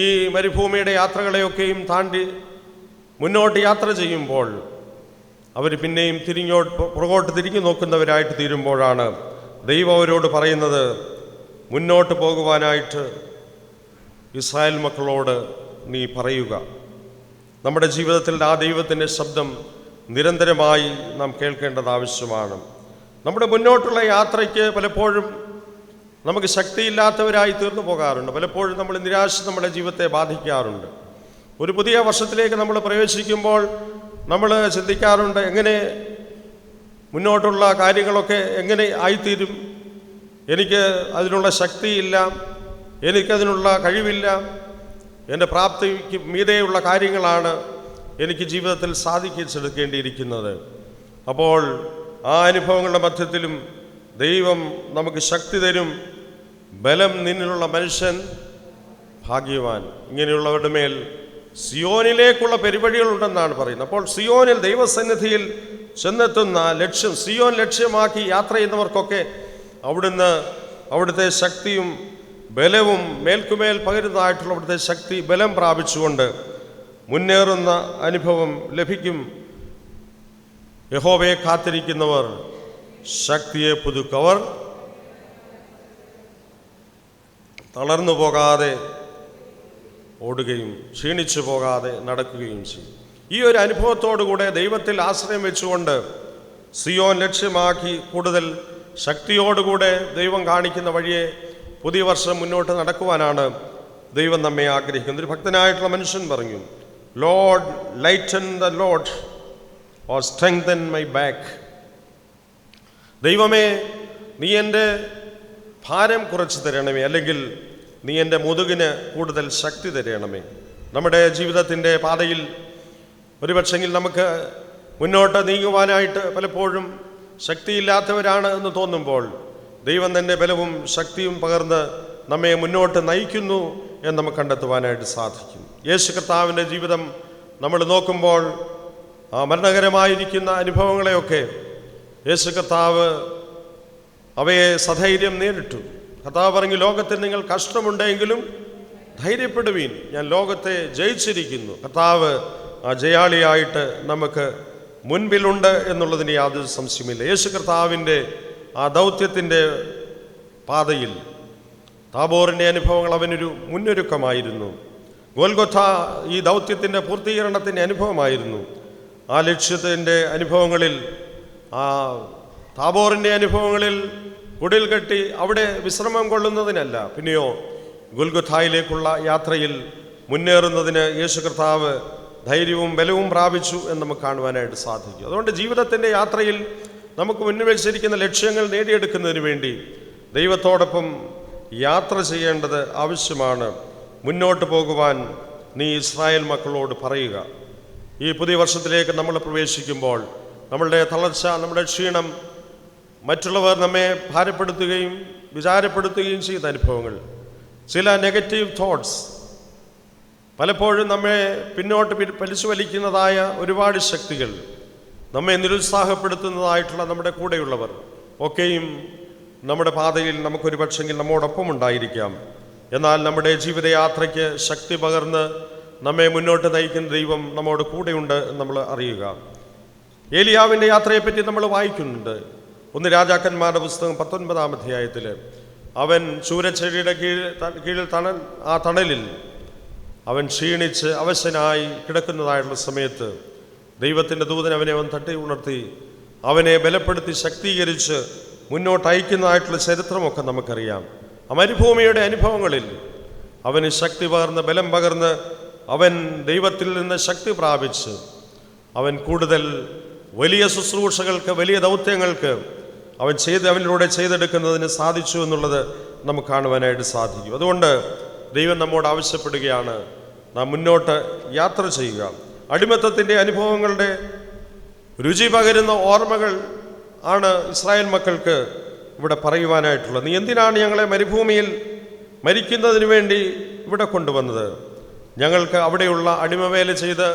ഈ മരുഭൂമിയുടെ യാത്രകളെയൊക്കെയും താണ്ടി മുന്നോട്ട് യാത്ര ചെയ്യുമ്പോൾ അവർ പിന്നെയും പുറകോട്ട് തിരിഞ്ഞു നോക്കുന്നവരായിട്ട് തീരുമ്പോഴാണ് ദൈവം അവരോട് പറയുന്നത്, മുന്നോട്ട് പോകുവാനായിട്ട് ഇസ്രായേൽ മക്കളോട് നീ പറയുക. നമ്മുടെ ജീവിതത്തിൽ ആ ദൈവത്തിൻ്റെ ശബ്ദം നിരന്തരമായി നാം കേൾക്കേണ്ടത് ആവശ്യമാണ്. നമ്മുടെ മുന്നോട്ടുള്ള യാത്രയ്ക്ക് പലപ്പോഴും നമുക്ക് ശക്തിയില്ലാത്തവരായി തീർന്നു പോകാറുണ്ട്. പലപ്പോഴും നിരാശ നമ്മുടെ ജീവിതത്തെ ബാധിക്കാറുണ്ട്. ഒരു പുതിയ വർഷത്തിലേക്ക് നമ്മൾ പ്രവേശിക്കുമ്പോൾ നമ്മൾ ചിന്തിക്കാറുണ്ട്, എങ്ങനെ മുന്നോട്ടുള്ള കാര്യങ്ങളൊക്കെ എങ്ങനെ ആയിത്തീരും? എനിക്ക് അതിനുള്ള ശക്തിയില്ല, എനിക്കതിനുള്ള കഴിവില്ല, എൻ്റെ പ്രാപ്തിക്ക് മീതെയുള്ള കാര്യങ്ങളാണ് എനിക്ക് ജീവിതത്തിൽ സാധിച്ചെടുക്കേണ്ടിയിരിക്കുന്നത്. അപ്പോൾ ആ അനുഭവങ്ങളുടെ മധ്യത്തിലും ദൈവം നമുക്ക് ശക്തി തരും. ബലം നിന്നിലുള്ള മനുഷ്യൻ ഭാഗ്യവാൻ. ഇങ്ങനെയുള്ളവരുടെ മേൽ സിയോനിലേക്കുള്ള പെരുവഴികളുണ്ടെന്നാണ് പറയുന്നത്. അപ്പോൾ സിയോനിൽ ദൈവസന്നിധിയിൽ ചെന്നെത്തുന്ന ലക്ഷ്യം, സിയോൻ ലക്ഷ്യമാക്കി യാത്ര ചെയ്യുന്നവർക്കൊക്കെ അവിടുന്ന് അവിടുത്തെ ശക്തിയും ബലവും മേൽക്കുമേൽ പകരുന്നതായിട്ടുള്ള അവിടുത്തെ ശക്തി ബലം പ്രാപിച്ചുകൊണ്ട് മുന്നേറുന്ന അനുഭവം ലഭിക്കും. യഹോവയെ കാത്തിരിക്കുന്നവർ ശക്തിയെ പുതുക്കവർ തളർന്നു പോകാതെ ഓടുകയും ക്ഷീണിച്ചു പോകാതെ നടക്കുകയും ചെയ്യും. ഈ ഒരു അനുഭവത്തോടുകൂടെ ദൈവത്തിൽ ആശ്രയം വെച്ചുകൊണ്ട് സിയോൻ ലക്ഷ്യമാക്കി കൂടുതൽ ശക്തിയോടുകൂടെ ദൈവം കാണിക്കുന്ന വഴിയെ പുതിയ വർഷം മുന്നോട്ട് നടക്കുവാനാണ് ദൈവം നമ്മെ ആഗ്രഹിക്കുന്നത്. ഒരു ഭക്തനായിട്ടുള്ള മനുഷ്യൻ പറഞ്ഞു, Lord lighten the load or strengthen my back. ദൈവമേ, നീ എൻ്റെ ഭാരം കുറച്ച് തരണമേ, അല്ലെങ്കിൽ നീ എൻ്റെ മുതുകിന് കൂടുതൽ ശക്തി തരണമേ. നമ്മുടെ ജീവിതത്തിൻ്റെ പാതയിൽ ഒരുപക്ഷെങ്കിൽ നമുക്ക് മുന്നോട്ട് നീങ്ങുവാനായിട്ട് പലപ്പോഴും ശക്തിയില്ലാത്തവരാണ് എന്ന് തോന്നുമ്പോൾ ദൈവം തന്നെ ബലവും ശക്തിയും പകർന്ന് നമ്മെ മുന്നോട്ട് നയിക്കുന്നു എന്ന് നമുക്ക് കണ്ടെത്തുവാനായിട്ട് സാധിക്കും. യേശു കർത്താവിൻ്റെ ജീവിതം നമ്മൾ നോക്കുമ്പോൾ ആ മരണകരമായിരിക്കുന്ന അനുഭവങ്ങളെയൊക്കെ യേശു കർത്താവ് അവയെ സധൈര്യം നേരിട്ടു. കർത്താവ് പറഞ്ഞു, ലോകത്തിൽ നിങ്ങൾ കഷ്ടമുണ്ടെങ്കിലും ധൈര്യപ്പെടുവീൻ, ഞാൻ ലോകത്തെ ജയിച്ചിരിക്കുന്നു. കർത്താവ് ആ ജയാളിയായിട്ട് നമുക്ക് മുൻപിലുണ്ട് എന്നുള്ളതിന് യാതൊരു സംശയമില്ല. യേശു കർത്താവിൻ്റെ ആ ദൗത്യത്തിൻ്റെ പാതയിൽ താബോറിൻ്റെ അനുഭവങ്ങൾ അവനൊരു മുന്നൊരുക്കമായിരുന്നു. ഗോൽഗൊഥ ഈ ദൗത്യത്തിൻ്റെ പൂർത്തീകരണത്തിൻ്റെ അനുഭവമായിരുന്നു. ആ ലക്ഷ്യത്തിൻ്റെ അനുഭവങ്ങളിൽ, ആ താബോറിൻ്റെ അനുഭവങ്ങളിൽ കുടിൽ കെട്ടി അവിടെ വിശ്രമം കൊള്ളുന്നതിനല്ല, പിന്നെയോ ഗോൽഗൊഥായിലേക്കുള്ള യാത്രയിൽ മുന്നേറുന്നതിന് യേശു കർത്താവ് ധൈര്യവും ബലവും പ്രാപിച്ചു എന്ന് നമുക്ക് കാണുവാനായിട്ട് സാധിക്കും. അതുകൊണ്ട് ജീവിതത്തിൻ്റെ യാത്രയിൽ നമുക്ക് മുന്നിൽ വെച്ചിരിക്കുന്ന ലക്ഷ്യങ്ങൾ നേടിയെടുക്കുന്നതിന് വേണ്ടി ദൈവത്തോടൊപ്പം യാത്ര ചെയ്യേണ്ടത് ആവശ്യമാണ്. മുന്നോട്ട് പോകുവാൻ നീ ഇസ്രായേൽ മക്കളോട് പറയുക. ഈ പുതിയ വർഷത്തിലേക്ക് നമ്മൾ പ്രവേശിക്കുമ്പോൾ നമ്മളുടെ തളർച്ച, നമ്മുടെ ക്ഷീണം, മറ്റുള്ളവർ നമ്മെ ഭാരപ്പെടുത്തുകയും വിചാരപ്പെടുത്തുകയും ചെയ്ത അനുഭവങ്ങൾ, ചില നെഗറ്റീവ് തോട്ട്സ്, പലപ്പോഴും നമ്മെ പിന്നോട്ട് വലിച്ചു വലിക്കുന്നതായ ഒരുപാട് ശക്തികൾ, നമ്മെ നിരുത്സാഹപ്പെടുത്തുന്നതായിട്ടുള്ള നമ്മുടെ കൂടെയുള്ളവർ ഒക്കെയും നമ്മുടെ പാതയിൽ നമുക്കൊരു പക്ഷെങ്കിൽ നമ്മോടൊപ്പം ഉണ്ടായിരിക്കാം. എന്നാൽ നമ്മുടെ ജീവിതയാത്രയ്ക്ക് ശക്തി പകർന്ന് നമ്മെ മുന്നോട്ട് നയിക്കുന്ന ദൈവം നമ്മോട് കൂടെയുണ്ട് എന്ന് നമ്മൾ അറിയുക. ഏലിയാവിൻ്റെ യാത്രയെപ്പറ്റി നമ്മൾ വായിക്കുന്നുണ്ട്. 1 രാജാക്കന്മാരുടെ പുസ്തകം 19-ാം അധ്യായത്തിൽ അവൻ ചൂരച്ചെടിയുടെ കീഴിൽ ആ തണലിൽ അവൻ ക്ഷീണിച്ച് അവശനായി കിടക്കുന്നതായിട്ടുള്ള സമയത്ത് ദൈവത്തിൻ്റെ ദൂതൻ അവൻ തട്ടി ഉണർത്തി അവനെ ബലപ്പെടുത്തി ശക്തീകരിച്ച് മുന്നോട്ട് അയക്കുന്നതായിട്ടുള്ള ചരിത്രമൊക്കെ നമുക്കറിയാം. ആ മരുഭൂമിയുടെ അനുഭവങ്ങളിൽ അവന് ശക്തി പകർന്ന് ബലം പകർന്ന് അവൻ ദൈവത്തിൽ നിന്ന് ശക്തി പ്രാപിച്ച് അവൻ കൂടുതൽ വലിയ ശുശ്രൂഷകൾക്ക്, വലിയ ദൗത്യങ്ങൾക്ക് അവനിലൂടെ ചെയ്തെടുക്കുന്നതിന് സാധിച്ചു എന്നുള്ളത് നമുക്ക് കാണുവാനായിട്ട് സാധിക്കും. അതുകൊണ്ട് ദൈവം നമ്മോട് ആവശ്യപ്പെടുകയാണ്, നാം മുന്നോട്ട് യാത്ര ചെയ്യുക. അടിമത്തത്തിൻ്റെ അനുഭവങ്ങളുടെ രുചി പകരുന്ന ഓർമ്മകൾ ആണ് ഇസ്രായേൽ മക്കൾക്ക് ഇവിടെ പറയുവാനായിട്ടുള്ളത്. നീ എന്തിനാണ് ഞങ്ങളെ മരുഭൂമിയിൽ മരിക്കുന്നതിന് വേണ്ടി ഇവിടെ കൊണ്ടുവന്നത്? ഞങ്ങൾക്ക് അവിടെയുള്ള അടിമവേല ചെയ്ത്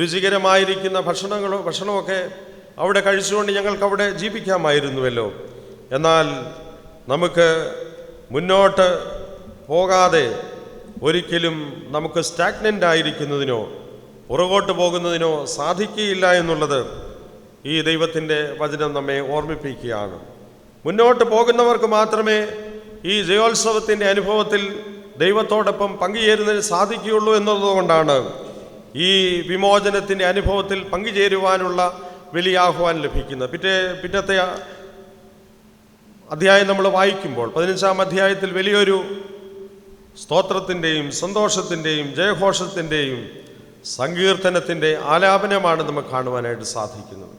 രുചികരമായിരിക്കുന്ന ഭക്ഷണമൊക്കെ അവിടെ കഴിച്ചുകൊണ്ട് ഞങ്ങൾക്ക് അവിടെ ജീവിക്കാമായിരുന്നുവല്ലോ. എന്നാൽ നമുക്ക് മുന്നോട്ട് പോകാതെ ഒരിക്കലും നമുക്ക് സ്റ്റാഗ്നൻ്റ് ആയിരിക്കുന്നതിനോ പുറകോട്ട് പോകുന്നതിനോ സാധിക്കുകയില്ല എന്നുള്ളത് ഈ ദൈവത്തിൻ്റെ വചനം നമ്മെ ഓർമ്മിപ്പിക്കുകയാണ്. മുന്നോട്ട് പോകുന്നവർക്ക് മാത്രമേ ഈ ജയോത്സവത്തിൻ്റെ അനുഭവത്തിൽ ദൈവത്തോടൊപ്പം പങ്കുചേരുന്നതിന് സാധിക്കുകയുള്ളൂ എന്നതുകൊണ്ടാണ് ഈ വിമോചനത്തിൻ്റെ അനുഭവത്തിൽ പങ്കുചേരുവാനുള്ള വലിയ ആഹ്വാനം ലഭിക്കുന്നത്. പിറ്റത്തെ അധ്യായം നമ്മൾ വായിക്കുമ്പോൾ 15-ാം അധ്യായത്തിൽ വലിയൊരു സ്തോത്രത്തിൻ്റെയും സന്തോഷത്തിൻ്റെയും ജയഘോഷത്തിൻ്റെയും സങ്കീർത്തനത്തിൻ്റെ ആലാപനമാണ് നമുക്ക് കാണുവാനായിട്ട് സാധിക്കുന്നത്.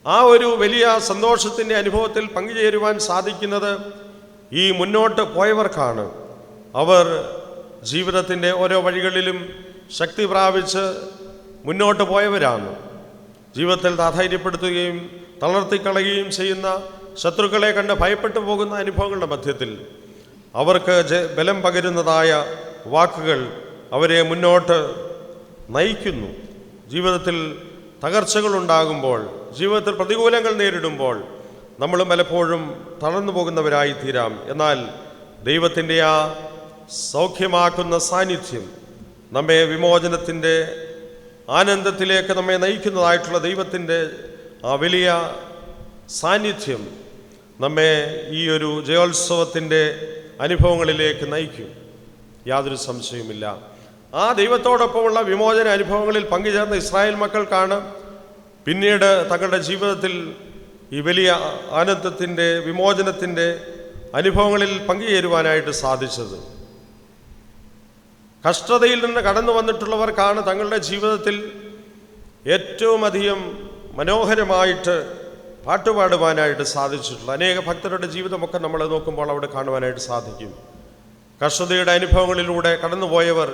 ആ ഒരു വലിയ സന്തോഷത്തിൻ്റെ അനുഭവത്തിൽ പങ്കുചേരുവാൻ സാധിക്കുന്നത് ഈ മുന്നോട്ട് പോയവർക്കാണ്. അവർ ജീവിതത്തിൻ്റെ ഓരോ വഴികളിലും ശക്തി പ്രാപിച്ച് മുന്നോട്ട് പോയവരാണ്. ജീവിതത്തിൽ ധൈര്യപ്പെടുത്തുകയും തളർത്തിക്കളയുകയും ചെയ്യുന്ന ശത്രുക്കളെ കണ്ട് ഭയപ്പെട്ടു പോകുന്ന അനുഭവങ്ങളുടെ മധ്യത്തിൽ അവർക്ക് ബലം പകരുന്നതായ വാക്കുകൾ അവരെ മുന്നോട്ട് നയിക്കുന്നു. ജീവിതത്തിൽ തകർച്ചകളുണ്ടാകുമ്പോൾ, ജീവിതത്തിൽ പ്രതികൂലങ്ങൾ നേരിടുമ്പോൾ നമ്മളും പലപ്പോഴും തളർന്നു പോകുന്നവരായി തീരാം. എന്നാൽ ദൈവത്തിൻ്റെ ആ സൗഖ്യമാക്കുന്ന സാന്നിധ്യം, നമ്മെ വിമോചനത്തിൻ്റെ ആനന്ദത്തിലേക്ക് നമ്മെ നയിക്കുന്നതായിട്ടുള്ള ദൈവത്തിൻ്റെ ആ വലിയ സാന്നിധ്യം നമ്മെ ഈ ഒരു ജയോത്സവത്തിൻ്റെ അനുഭവങ്ങളിലേക്ക് നയിക്കും. യാതൊരു സംശയവുമില്ല. ആ ദൈവത്തോടൊപ്പമുള്ള വിമോചന അനുഭവങ്ങളിൽ പങ്കുചേർന്ന ഇസ്രായേൽ മക്കൾക്കാണ് പിന്നീട് തങ്ങളുടെ ജീവിതത്തിൽ ഈ വലിയ ആനന്ദത്തിൻ്റെ, വിമോചനത്തിൻ്റെ അനുഭവങ്ങളിൽ പങ്കുചേരുവാനായിട്ട് സാധിച്ചത്. കഷ്ടതയിൽ നിന്ന് കടന്നു വന്നിട്ടുള്ളവർക്കാണ് തങ്ങളുടെ ജീവിതത്തിൽ ഏറ്റവും അധികം മനോഹരമായിട്ട് പാട്ടുപാടുവാനായിട്ട് സാധിച്ചിട്ടുള്ളത്. അനേക ഭക്തരുടെ ജീവിതമൊക്കെ നമ്മൾ നോക്കുമ്പോൾ അവിടെ കാണുവാനായിട്ട് സാധിക്കും. കഷ്ടതയുടെ അനുഭവങ്ങളിലൂടെ കടന്നുപോയവർ,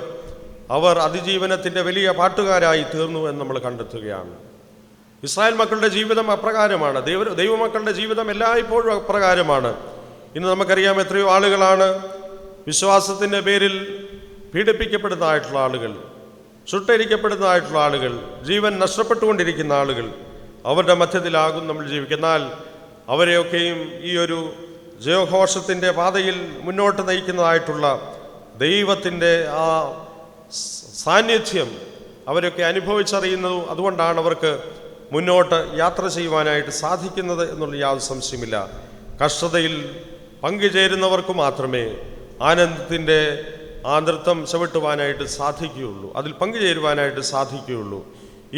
അവർ അതിജീവനത്തിൻ്റെ വലിയ പാട്ടുകാരായി തീർന്നു എന്ന് നമ്മൾ കണ്ടെത്തുകയാണ്. ഇസ്രായേൽ മക്കളുടെ ജീവിതം അപ്രകാരമാണ്. ദൈവമക്കളുടെ ജീവിതം എല്ലായ്പ്പോഴും അപ്രകാരമാണ്. ഇന്ന് നമുക്കറിയാം എത്രയോ ആളുകളാണ് വിശ്വാസത്തിൻ്റെ പേരിൽ പീഡിപ്പിക്കപ്പെടുന്നതായിട്ടുള്ള ആളുകൾ, ചുട്ടരിക്കപ്പെടുന്നതായിട്ടുള്ള ആളുകൾ, ജീവൻ നഷ്ടപ്പെട്ടുകൊണ്ടിരിക്കുന്ന ആളുകൾ. അവരുടെ മധ്യത്തിലാകും നമ്മൾ ജീവിക്കുക. എന്നാൽ അവരെയൊക്കെയും ഈ ഒരു ജയഘോഷത്തിൻ്റെ പാതയിൽ മുന്നോട്ട് നയിക്കുന്നതായിട്ടുള്ള ദൈവത്തിൻ്റെ ആ സാന്നിധ്യം അവരൊക്കെ അനുഭവിച്ചറിയുന്നതും അതുകൊണ്ടാണ് അവർക്ക് മുന്നോട്ട് യാത്ര ചെയ്യുവാനായിട്ട് സാധിക്കുന്നത് എന്നുള്ള യാതൊരു സംശയമില്ല. കഷ്ടതയിൽ പങ്കുചേരുന്നവർക്ക് മാത്രമേ ആനന്ദത്തിൻ്റെ ആ നൃത്തം ചവിട്ടുവാനായിട്ട് സാധിക്കുകയുള്ളൂ, അതിൽ പങ്കുചേരുവാനായിട്ട് സാധിക്കുകയുള്ളൂ.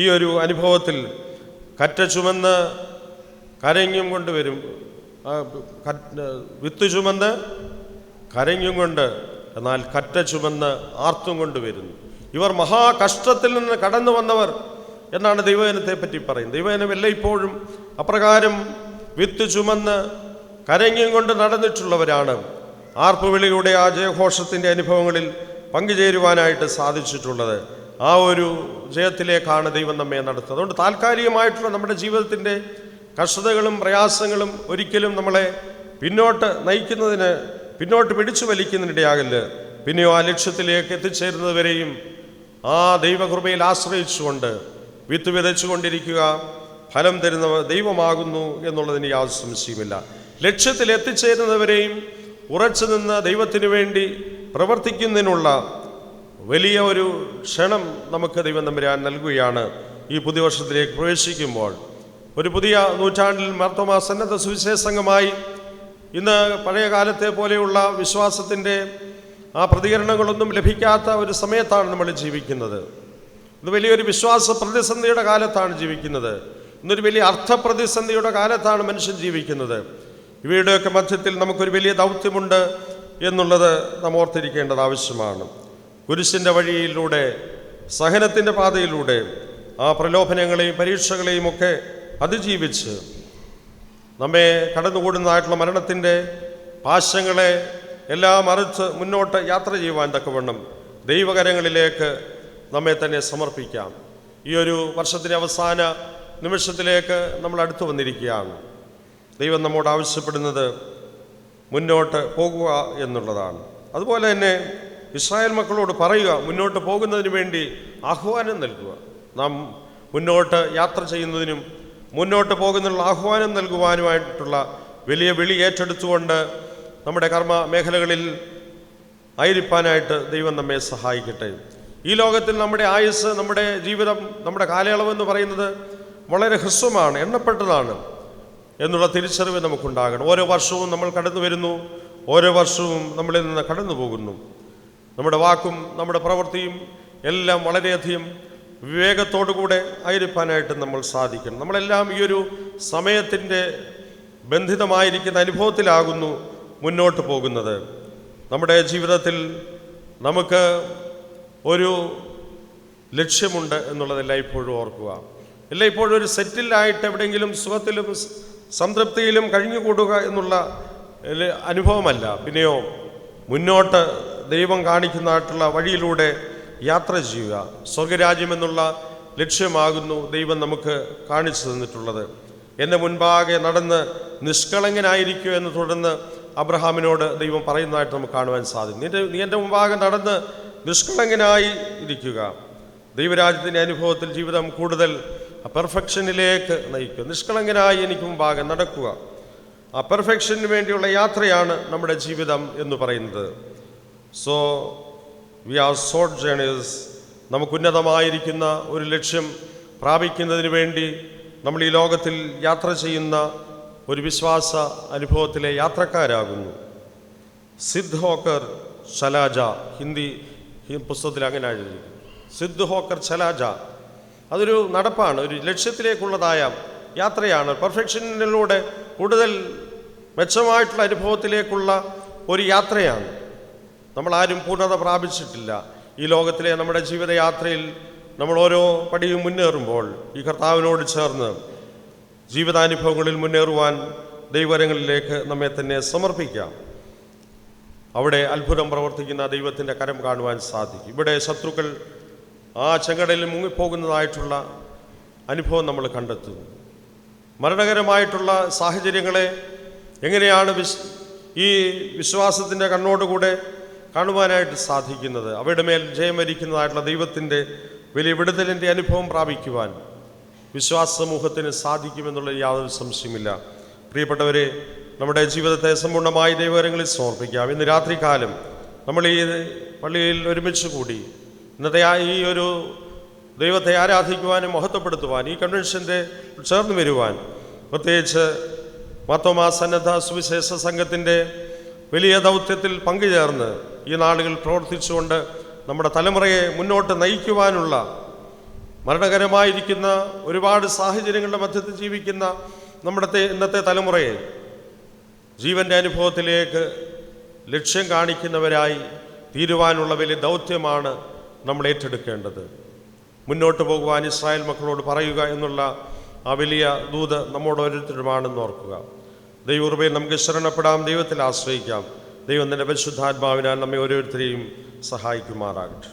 ഈ ഒരു അനുഭവത്തിൽ കറ്റ ചുമന്ന് കരഞ്ഞും കൊണ്ടുവരും, വിത്ത് ചുമന്ന് കരഞ്ഞും കൊണ്ട്, എന്നാൽ കറ്റ ചുമന്ന് ആർത്തും കൊണ്ടുവരുന്നു. ഇവർ മഹാകഷ്ടത്തിൽ നിന്ന് കടന്നു വന്നവർ എന്നാണ് ദൈവജനത്തെ പറ്റി പറയുന്നത്. ദൈവജനം എല്ലായ്പ്പോഴും അപ്രകാരം വിത്ത് ചുമന്ന് കരഞ്ഞും കൊണ്ട് നടന്നിട്ടുള്ളവരാണ്. ആർപ്പുവിളിയുടെ ആ ജയഘോഷത്തിൻ്റെ അനുഭവങ്ങളിൽ പങ്കുചേരുവാനായിട്ട് സാധിച്ചിട്ടുള്ളത്. ആ ഒരു ജയത്തിലേക്കാണ് ദൈവം നമ്മെ നടത്തുന്നത്. അതുകൊണ്ട് താൽക്കാലികമായിട്ടുള്ള നമ്മുടെ ജീവിതത്തിൻ്റെ കഷ്ടതകളും പ്രയാസങ്ങളും ഒരിക്കലും നമ്മളെ പിന്നോട്ട് നയിക്കുന്നതിന്, പിന്നോട്ട് പിടിച്ചു വലിക്കുന്നതിനിടയാകല്ല്. പിന്നെയോ ആ ലക്ഷ്യത്തിലേക്ക് എത്തിച്ചേരുന്നതുവരെയും ആ ദൈവകൃപയിൽ ആശ്രയിച്ചുകൊണ്ട് വിത്ത് വിതച്ചുകൊണ്ടിരിക്കുക. ഫലം തരുന്നവർ ദൈവമാകുന്നു എന്നുള്ളതിന് യാതൊരു സംശയമില്ല. ലക്ഷ്യത്തിൽ എത്തിച്ചേരുന്നവരെയും ഉറച്ചു നിന്ന് ദൈവത്തിന് വേണ്ടി പ്രവർത്തിക്കുന്നതിനുള്ള വലിയ ഒരു ക്ഷണം നമുക്ക് ദൈവം തമ്പുരാൻ നൽകുകയാണ്. ഈ പുതിയ വർഷത്തിലേക്ക് പ്രവേശിക്കുമ്പോൾ ഒരു പുതിയ നൂറ്റാണ്ടിൽ മാർത്തോമാ സന്നദ്ധ സുവിശേഷ സംഘമായി ഇന്ന് പഴയ കാലത്തെ പോലെയുള്ള വിശ്വാസത്തിൻ്റെ ആ പ്രതികരണങ്ങളൊന്നും ലഭിക്കാത്ത ഒരു സമയത്താണ് നമ്മൾ ജീവിക്കുന്നത്. ഇത് വലിയൊരു വിശ്വാസ പ്രതിസന്ധിയുടെ കാലത്താണ് ജീവിക്കുന്നത്. ഇന്നൊരു വലിയ അർത്ഥപ്രതിസന്ധിയുടെ കാലത്താണ് മനുഷ്യൻ ജീവിക്കുന്നത്. ഇവയുടെയൊക്കെ മധ്യത്തിൽ നമുക്കൊരു വലിയ ദൗത്യമുണ്ട് എന്നുള്ളത് നാം ഓർത്തിരിക്കേണ്ടത് ആവശ്യമാണ്. കുരിശിൻ്റെ വഴിയിലൂടെ, സഹനത്തിൻ്റെ പാതയിലൂടെ ആ പ്രലോഭനങ്ങളെയും പരീക്ഷകളെയും ഒക്കെ അതിജീവിച്ച് നമ്മെ കടന്നുകൂടുന്നതായിട്ടുള്ള മരണത്തിൻ്റെ പാശങ്ങളെ എല്ലാം മറിച്ച് മുന്നോട്ട് യാത്ര ചെയ്യുവാൻ തക്കവണ്ണം ദൈവകരങ്ങളിലേക്ക് നമ്മെ തന്നെ സമർപ്പിക്കാം. ഈ ഒരു വർഷത്തിൻ്റെ അവസാന നിമിഷത്തിലേക്ക് നമ്മൾ അടുത്തു വന്നിരിക്കുകയാണ്. ദൈവം നമ്മോട് ആവശ്യപ്പെടുന്നത് മുന്നോട്ട് പോകുക എന്നുള്ളതാണ്. അതുപോലെ തന്നെ ഇസ്രായേൽ മക്കളോട് പറയുക, മുന്നോട്ട് പോകുന്നതിന് വേണ്ടി ആഹ്വാനം നൽകുക. നാം മുന്നോട്ട് യാത്ര ചെയ്യുന്നതിനും മുന്നോട്ട് പോകുന്നതിനുള്ള ആഹ്വാനം നൽകുവാനുമായിട്ടുള്ള വലിയ വിളി ഏറ്റെടുത്തുകൊണ്ട് നമ്മുടെ കർമ്മ മേഖലകളിൽ ആയിരിക്കാനായിട്ട് ദൈവം നമ്മെ സഹായിക്കട്ടെ. ഈ ലോകത്തിൽ നമ്മുടെ ആയുസ്, നമ്മുടെ ജീവിതം, നമ്മുടെ കാലയളവെന്ന് പറയുന്നത് വളരെ ഹ്രസ്വമാണ്, എണ്ണപ്പെട്ടതാണ് എന്നുള്ള തിരിച്ചറിവ് നമുക്കുണ്ടാകണം. ഓരോ വർഷവും നമ്മൾ കടന്നു വരുന്നു, ഓരോ വർഷവും നമ്മളിൽ നിന്ന് കടന്നു പോകുന്നു. നമ്മുടെ വാക്കും നമ്മുടെ പ്രവൃത്തിയും എല്ലാം വളരെയധികം വിവേകത്തോടുകൂടെ ആയിരിക്കാനായിട്ട് നമ്മൾ സാധിക്കണം. നമ്മളെല്ലാം ഈ ഒരു സമയത്തിൻ്റെ ബന്ധിതമായിരിക്കുന്ന അനുഭവത്തിലാകുന്നു മുന്നോട്ട് പോകുന്നത്. നമ്മുടെ ജീവിതത്തിൽ നമുക്ക് ഒരു ലക്ഷ്യമുണ്ട് എന്നുള്ളത് എല്ലായ്പ്പോഴും ഓർക്കുക. എല്ലായ്പ്പോഴും ഒരു സെറ്റിലായിട്ട് എവിടെയെങ്കിലും സുഖത്തിലും സംതൃപ്തിയിലും കഴിഞ്ഞുകൂടുക എന്നുള്ള അനുഭവമല്ല. പിന്നെയോ മുന്നോട്ട് ദൈവം കാണിക്കുന്നതായിട്ടുള്ള വഴിയിലൂടെ യാത്ര ചെയ്യുക. സ്വർഗരാജ്യം എന്നുള്ള ലക്ഷ്യമാകുന്നു ദൈവം നമുക്ക് കാണിച്ചു തന്നിട്ടുള്ളത്. എൻ്റെ മുൻപാകെ നടന്ന് നിഷ്കളങ്കനായിരിക്കുക എന്ന് തുടർന്ന് അബ്രഹാമിനോട് ദൈവം പറയുന്നതായിട്ട് നമുക്ക് കാണുവാൻ സാധിക്കും. നീ എൻ്റെ മുൻപാകെ നടന്ന് നിഷ്കളങ്കനായി ഇരിക്കുക. ദൈവരാജ്യത്തിൻ്റെ അനുഭവത്തിൽ ജീവിതം കൂടുതൽ പെർഫെക്ഷനിലേക്ക് നയിക്കുക. നിഷ്കളങ്കനായി എനിക്ക് മുമ്പാകെ നടക്കുക. ആ പെർഫെക്ഷന് വേണ്ടിയുള്ള യാത്രയാണ് നമ്മുടെ ജീവിതം എന്ന് പറയുന്നത്. So we are short journeys. നമുക്കുന്നതമായിരിക്കുന്ന ഒരു ലക്ഷ്യം പ്രാപിക്കുന്നതിന് വേണ്ടി നമ്മൾ ഈ ലോകത്തിൽ യാത്ര ചെയ്യുന്ന ഒരു വിശ്വാസ അനുഭവത്തിലെ യാത്രക്കാരാകുന്നു. സിദ്ധ് ഹോക്കർ ചലാജ, ഹിന്ദി പുസ്തകത്തിൽ അങ്ങനെ എഴുതിയിരിക്കുന്നു. സിദ്ധ് ഹോക്കർ ചലാജ, അതൊരു നടപ്പാണ്, ഒരു ലക്ഷ്യത്തിലേക്കുള്ളതായ യാത്രയാണ്. പെർഫെക്ഷനിലൂടെ കൂടുതൽ മെച്ചമായിട്ടുള്ള അനുഭവത്തിലേക്കുള്ള ഒരു യാത്രയാണ്. നമ്മളാരും പൂർണ്ണത പ്രാപിച്ചിട്ടില്ല. ഈ ലോകത്തിലെ നമ്മുടെ ജീവിതയാത്രയിൽ നമ്മൾ ഓരോ പടിയും മുന്നേറുമ്പോൾ ഈ കർത്താവിനോട് ചേർന്ന് ജീവിതാനുഭവങ്ങളിൽ മുന്നേറുവാൻ ദൈവകരങ്ങളിലേക്ക് നമ്മെ തന്നെ സമർപ്പിക്കാം. അവിടെ അത്ഭുതം പ്രവർത്തിക്കുന്ന ദൈവത്തിൻ്റെ കരം കാണുവാൻ സാധിക്കും. ഇവിടെ ശത്രുക്കൾ ആ ചെങ്കടലിൽ മുങ്ങിപ്പോകുന്നതായിട്ടുള്ള അനുഭവം നമ്മൾ കണ്ടെത്തുന്നു. മരണകരമായിട്ടുള്ള സാഹചര്യങ്ങളെ എങ്ങനെയാണ് ഈ വിശ്വാസത്തിൻ്റെ കണ്ണോടുകൂടെ കാണുവാനായിട്ട് സാധിക്കുന്നത്? അവയുടെ മേൽ ജയം വരിക്കുന്നതായിട്ടുള്ള ദൈവത്തിൻ്റെ വലിയ വിടുതലിൻ്റെ അനുഭവം പ്രാപിക്കുവാൻ വിശ്വാസ സമൂഹത്തിന് സാധിക്കുമെന്നുള്ള യാതൊരു സംശയമില്ല. പ്രിയപ്പെട്ടവരെ, നമ്മുടെ ജീവിതത്തെ സമ്പൂർണ്ണമായി ദൈവകരങ്ങളിൽ സമർപ്പിക്കാം. ഇന്ന് രാത്രികാലം നമ്മൾ ഈ പള്ളിയിൽ ഒരുമിച്ച് കൂടി ഇന്നത്തെ ഈ ഒരു ദൈവത്തെ ആരാധിക്കുവാനും മഹത്വപ്പെടുത്തുവാൻ ഈ കൺവെൻഷൻ്റെ ചേർന്ന് വരുവാൻ, പ്രത്യേകിച്ച് മാർത്തോമാ സന്നദ്ധ സുവിശേഷ സംഘത്തിൻ്റെ വലിയ ദൗത്യത്തിൽ പങ്കുചേർന്ന് ഈ നാളുകൾ പ്രവർത്തിച്ചുകൊണ്ട് നമ്മുടെ തലമുറയെ മുന്നോട്ട് നയിക്കുവാനുള്ള, മരണകരമായിരിക്കുന്ന ഒരുപാട് സാഹചര്യങ്ങളുടെ മധ്യത്തിൽ ജീവിക്കുന്ന നമ്മുടെ ഇന്നത്തെ തലമുറയെ ജീവൻ്റെ അനുഭവത്തിലേക്ക് ലക്ഷ്യം കാണിക്കുന്നവരായി തീരുവാനുള്ള വലിയ ദൗത്യമാണ് നമ്മൾ ഏറ്റെടുക്കേണ്ടത്. മുന്നോട്ട് പോകുവാൻ ഇസ്രായേൽ മക്കളോട് പറയുക എന്നുള്ള ആ വലിയ ദൂത് നമ്മോട് ഓരോരുത്തരുമാണെന്ന് ഓർക്കുക. ദൈവകൃപയിൽ നമുക്ക് ശരണപ്പെടാം, ദൈവത്തിൽ ആശ്രയിക്കാം. ദൈവം തൻ്റെ പരിശുദ്ധാത്മാവിനാൽ നമ്മെ ഓരോരുത്തരെയും സഹായിക്കുമാറാകട്ടെ.